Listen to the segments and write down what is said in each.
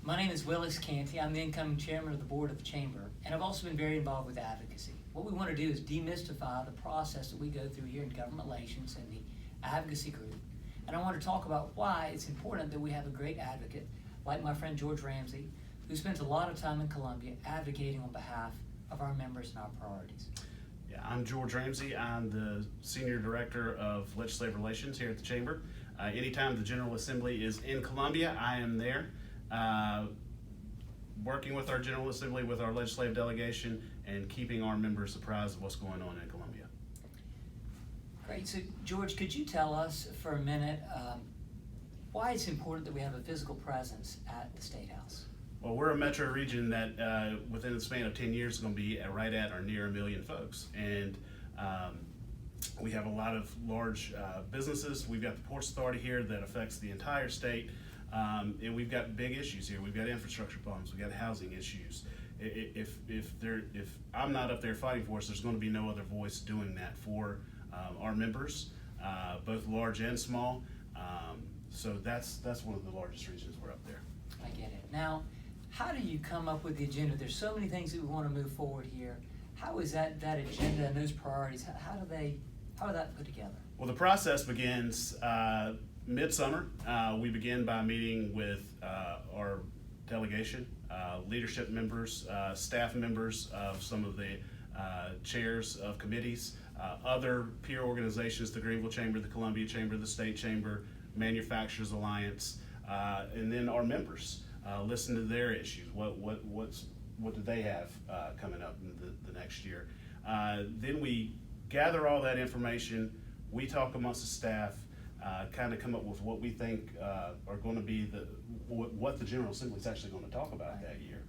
My name is Willis Cantey. I'm the incoming chairman of the board of the chamber, and I've also been very involved with advocacy. What we want to do is demystify the process that we go through here in government relations and the advocacy group. And I want to talk about why it's important that we have a great advocate, like my friend George Ramsey, who spends a lot of time in Columbia advocating on behalf of our members and our priorities. Yeah, I'm George Ramsey. I'm the Senior Director of Legislative Relations here at the Chamber. Anytime the General Assembly is in Columbia, I am there, working with our General Assembly, with our legislative delegation, and keeping our members apprised of what's going on in Columbia. Great. So, George, could you tell us for a minute why it's important that we have a physical presence at the State House? Well, we're a metro region that within the span of 10 years is going to be right at or near 1 million folks. And we have a lot of large businesses. We've got the Ports Authority here that affects the entire state. And we've got big issues here. We've got infrastructure problems. We've got housing issues. If I'm not up there fighting for us, there's going to be no other voice doing that for our members, both large and small. So that's one of the largest reasons we're up there. I get it. Now, how do you come up with the agenda? There's so many things that we want to move forward here. How is that agenda and those priorities, how are that put together? Well, the process begins midsummer. We begin by meeting with our delegation, leadership members, staff members of some of the chairs of committees, other peer organizations, the Greenville Chamber, the Columbia Chamber, the State Chamber, Manufacturers Alliance, and then our members. Listen to their issues. What do they have coming up in the next year? Then we gather all that information. We talk amongst the staff, kind of come up with what we think are going to be what the General Assembly is actually going to talk about that year.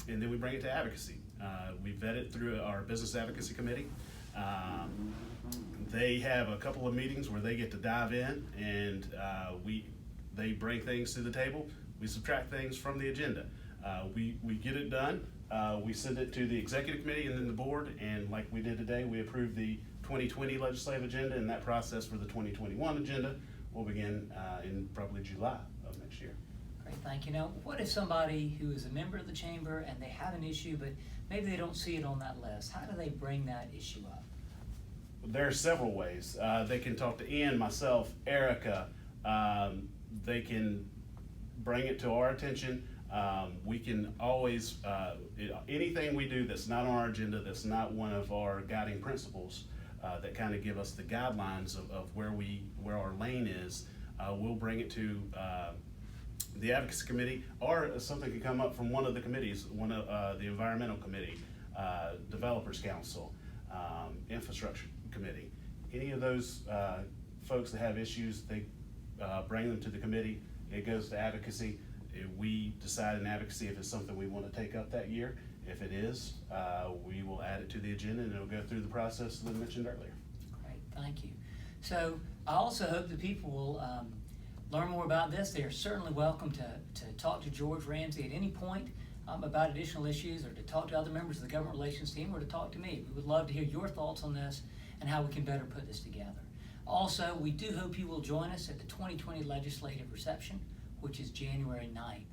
And then we bring it to advocacy. We vet it through our Business Advocacy Committee. They have a couple of meetings where they get to dive in, and they bring things to the table. We subtract things from the agenda. We get it done. We send it to the Executive Committee and then the board, and like we did today, we approve the 2020 legislative agenda, and that process for the 2021 agenda will begin in probably July of next year. Great, thank you. Now, what if somebody who is a member of the chamber and they have an issue, but maybe they don't see it on that list? How do they bring that issue up? There are several ways. They can talk to Ian, myself, Erica. They can bring it to our attention. We can always, anything we do that's not on our agenda, that's not one of our guiding principles, that kind of give us the guidelines of where our lane is, we'll bring it to the Advocacy Committee, or something can come up from one of the committees, one of the Environmental Committee, Developers Council, Infrastructure Committee. Any of those folks that have issues, they bring them to the committee. It goes to advocacy. We decide in advocacy if it's something we want to take up that year. If it is, we will add it to the agenda, and it'll go through the process that I mentioned earlier. Great, thank you. So I also hope that people will learn more about this. They are certainly welcome to talk to George Ramsey at any point about additional issues, or to talk to other members of the government relations team, or to talk to me. We would love to hear your thoughts on this and how we can better put this together. Also, we do hope you will join us at the 2020 legislative reception, which is January 9th.